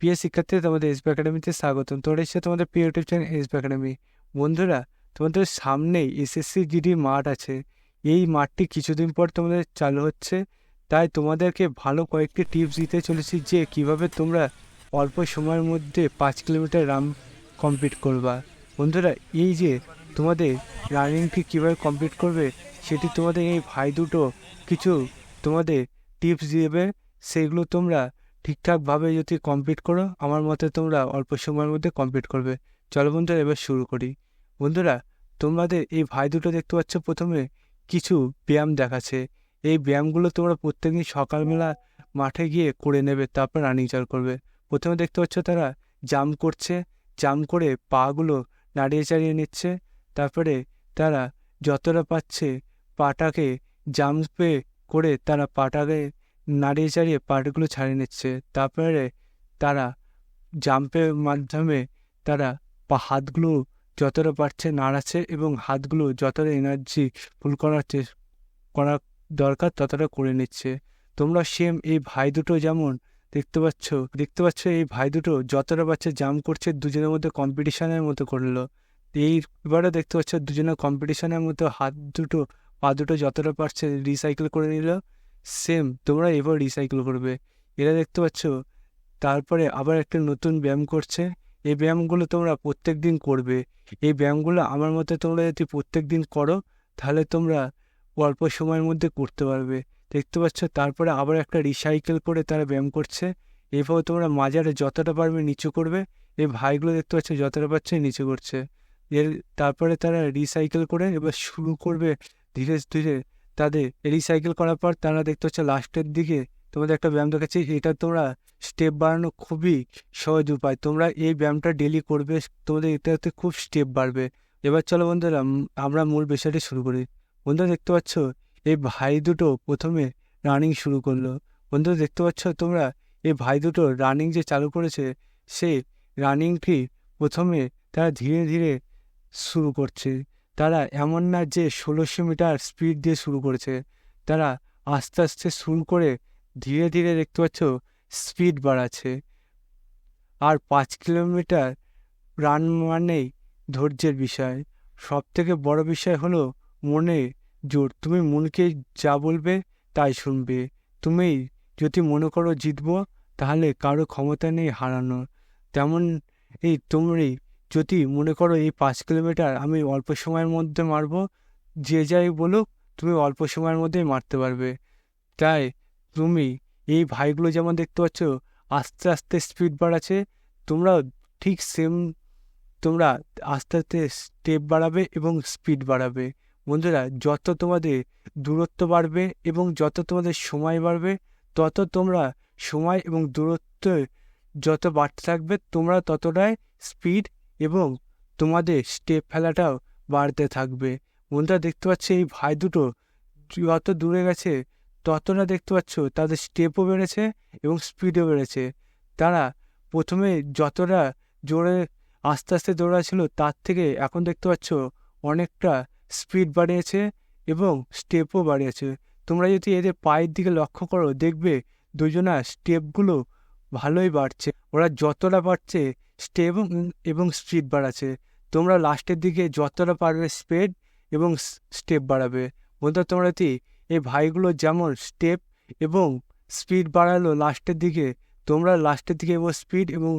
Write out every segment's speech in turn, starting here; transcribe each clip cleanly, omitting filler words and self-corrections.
প্রিয় শিক্ষার্থী, তোমাদের এসবি একাডেমিতে স্বাগতম। তোমরা এসে তোমাদের প্রিয় ইউটিউব চ্যানেল এসবি একাডেমি। বন্ধুরা, তোমাদের সামনেই এসএসসি জিডি মাঠ আছে। এই মাঠটি কিছুদিন পর তোমাদের চালু হচ্ছে, তাই তোমাদেরকে ভালো কয়েকটি টিপস দিতে চলেছি যে কিভাবে তোমরা অল্প সময়ের মধ্যে 5 কিলোমিটার রান কমপ্লিট করবা। বন্ধুরা, এই যে তোমাদের রানিংটি কীভাবে কমপ্লিট করবে সেটি তোমাদের এই ভাই দুটো কিছু তোমাদের টিপস দেবে। সেগুলো তোমরা ঠিকঠাকভাবে যদি কমপ্লিট করো, আমার মতে তোমরা অল্প সময়ের মধ্যে কমপ্লিট করবে। চলো বন্ধুরা, এবার শুরু করি। বন্ধুরা, তোমাদের এই ভাই দুটো দেখতে পাচ্ছ, প্রথমে কিছু ব্যায়াম দেখাচ্ছে। এই ব্যায়ামগুলো তোমরা প্রত্যেকদিন সকালবেলা মাঠে গিয়ে করে নেবে, তারপর রানিং চালু করবে। প্রথমে দেখতে পাচ্ছ তারা জাম্প করছে, জাম্প করে পাগুলো নাড়িয়ে চাড়িয়ে নিচ্ছে। তারপরে তারা যতটা পাচ্ছে পাটাকে জাম্পে করে তারা পাটাকে নাড়িয়ে চাড়িয়ে পাটগুলো ছাড়িয়ে নিচ্ছে। তারপরে তারা জাম্পের মাধ্যমে তারা হাতগুলো যতটা পারছে নাড়াচ্ছে এবং হাতগুলো যতটা এনার্জি ফুল করা দরকার ততটা করে নিচ্ছে। তোমরা সেম এই ভাই দুটো যেমন দেখতে পাচ্ছ এই ভাই দুটো যতটা পারছে জাম্প করছে, দুজনের মধ্যে কম্পিটিশনের মতো করলো। এইবারে দেখতে পাচ্ছ দুজনের কম্পিটিশনের মতো পা দুটো যতটা পারছে রিসাইকেল করে নিল। সেম তোমরা এবার রিসাইকেল করবে। এরা দেখতে পাচ্ছ তারপরে আবার একটা নতুন ব্যায়াম করছে। এই ব্যায়ামগুলো তোমরা প্রত্যেক দিন করবে। এই ব্যায়ামগুলো আমার মতে তোমরা যদি প্রত্যেক দিন করো, তাহলে তোমরা অল্প সময়ের মধ্যে করতে পারবে। দেখতে পাচ্ছ তারপরে আবার একটা রিসাইকেল করে তারা ব্যায়াম করছে। এভাবে তোমরা মাজারে যতটা পারবে নিচু করবে। এই ভাইগুলো দেখতে পাচ্ছ যতটা পারছে নিচু করছে। তারপরে তারা রিসাইকেল করে এবার শুরু করবে ধীরে ধীরে। তাদের রিসাইকেল করার পর তারা দেখতে পাচ্ছ লাস্টের দিকে তোমাদের একটা ব্যায়াম দেখাচ্ছি। এটা তোমরা স্টেপ বাড়ানো খুবই সহজ উপায়। তোমরা এই ব্যায়ামটা ডেলি করবে, তোমাদের এটাতে খুব স্টেপ বাড়বে। এবার চলো বন্ধুরা, আমরা মূল বিষয়টি শুরু করি। বন্ধুরা, দেখতে পাচ্ছ এই ভাই দুটো প্রথমে রানিং শুরু করলো। বন্ধুরা, দেখতে পাচ্ছ তোমরা এই ভাই দুটো রানিং যে চালু করেছে, সেই রানিংটি প্রথমে তারা ধীরে ধীরে শুরু করছে। তারা এমন না যে 1600 মিটার স্পিড দিয়ে শুরু করেছে, তারা আস্তে আস্তে শুরু করে ধীরে ধীরে দেখতে পাচ্ছ স্পিড বাড়াচ্ছে। আর 5 কিলোমিটার রান মানেই ধৈর্যের বিষয়। সব থেকে বড় বিষয় হলো মনে জোর। তুমি মনকে যা বলবে তাই শুনবে। তুমি যদি মনে করো জিতবো, তাহলে কারো ক্ষমতা নেই হারানোর। তেমন তুমি যদি মনে করো এই 5 কিলোমিটার আমি অল্প সময়ের মধ্যে মারবো, যে যাই বলুক তুমি অল্প সময়ের মধ্যেই মারতে পারবে। তাই তুমি এই ভাইগুলো যেমন দেখতে পাচ্ছ আস্তে আস্তে স্পিড বাড়াচ্ছে, তোমরা ঠিক সেম তোমরা আস্তে আস্তে স্টেপ বাড়াবে এবং স্পিড বাড়াবে। বন্ধুরা, যত তোমাদের দূরত্ব বাড়বে এবং যত তোমাদের সময় বাড়বে, তত তোমরা সময় এবং দূরত্ব যত বাড়তে থাকবে, তোমরা ততটাই স্পিড এবং তোমাদের স্টেপ ফেলাটাও বাড়তে থাকবে। বন্ধুরা, দেখতে পাচ্ছ এই ভাই দুটো যত দূরে গেছে ততটা দেখতে পাচ্ছ তাদের স্টেপও বেড়েছে এবং স্পিডও বেড়েছে। তারা প্রথমে যতটা জোরে আস্তে আস্তে দৌড়াচ্ছিল, তার থেকে এখন দেখতে পাচ্ছ অনেকটা স্পিড বাড়িয়েছে এবং স্টেপও বাড়িয়েছে। তোমরা যদি এদের পায়ের দিকে লক্ষ্য করো, দেখবে দুজনার স্টেপগুলো ভালোই বাড়ছে। ওরা যতটা বাড়ছে স্টেপ এবং স্পিড বাড়াচ্ছে। তোমরা লাস্টের দিকে যতটা পারবে স্পিড এবং স্টেপ বাড়াবে। বন্ধুরা, তোমরা যদি এই ভাইগুলো যেমন স্টেপ এবং স্পিড বাড়ালো লাস্টের দিকে, তোমরা লাস্টের দিকে এবং স্পিড এবং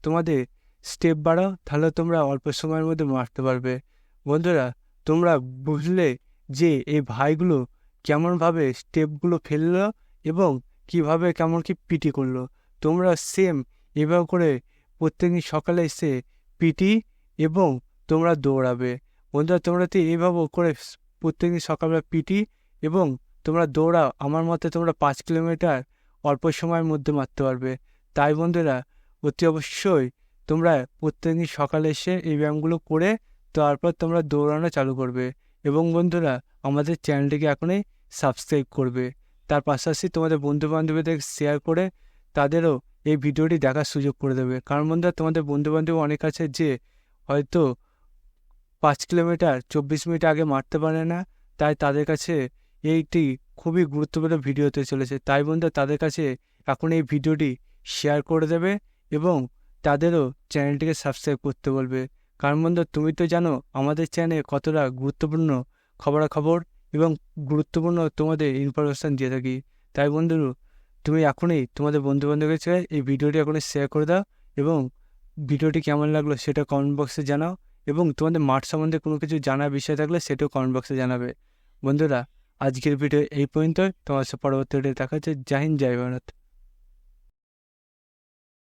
তোমাদের স্টেপ বাড়াও, তাহলে তোমরা অল্প সময়ের মধ্যে মারতে পারবে। বন্ধুরা, তোমরা বুঝলে যে এই ভাইগুলো কেমনভাবে স্টেপগুলো ফেললো এবং কিভাবে কেমন কি পিটি করলো। তোমরা সেম এভাবে করে প্রত্যেকদিন সকালে এসে পিটি এবং তোমরা দৌড়াবে। বন্ধুরা, তোমরা তো এইভাবে করে প্রত্যেকদিন সকালবেলা পিটি এবং তোমরা দৌড়াও, আমার মতে তোমরা 5 কিলোমিটার অল্প সময়ের মধ্যে মারতে পারবে। তাই বন্ধুরা, অতি অবশ্যই তোমরা প্রত্যেকদিন সকালে এসে এই ব্যায়ামগুলো করে তারপর তোমরা দৌড়ানো চালু করবে। এবং বন্ধুরা, আমাদের চ্যানেলটিকে এখনই সাবস্ক্রাইব করবে। তার পাশাপাশি তোমাদের বন্ধু বান্ধবীদের শেয়ার করে তাদেরও এই ভিডিওটি দেখার সুযোগ করে দেবে। কারণ বন্ধুরা, তোমাদের বন্ধু বান্ধব অনেক আছে যে হয়তো 5 কিলোমিটার 24 মিনিট আগে মারতে পারে না, তাই তাদের কাছে এইটি খুবই গুরুত্বপূর্ণ ভিডিও হতে চলেছে। তাই বন্ধুরা, তাদের কাছে এখন এই ভিডিওটি শেয়ার করে দেবে এবং তাদেরও চ্যানেলটিকে সাবস্ক্রাইব করতে বলবে। কারণ বন্ধু, তুমি তো জানো আমাদের চ্যানেলে কতটা গুরুত্বপূর্ণ খবরাখবর এবং গুরুত্বপূর্ণ তোমাদের ইনফরমেশান দিয়ে থাকি। তাই বন্ধু, তুমি এখনই তোমাদের বন্ধুবান্ধবের কাছে এই ভিডিওটি এখনই শেয়ার করে দাও এবং ভিডিওটি কেমন লাগলো সেটা কমেন্ট বক্সে জানাও, এবং তোমাদের মাঠ সম্বন্ধে কোনো কিছু জানার বিষয় থাকলে সেটাও কমেন্ট বক্সে জানাবে। বন্ধুরা, আজকের ভিডিও এই পর্যন্তই। তোমার সাথে পরবর্তী ভিডিও দেখা হচ্ছে। জয় হিন্দ, জয় ভারত।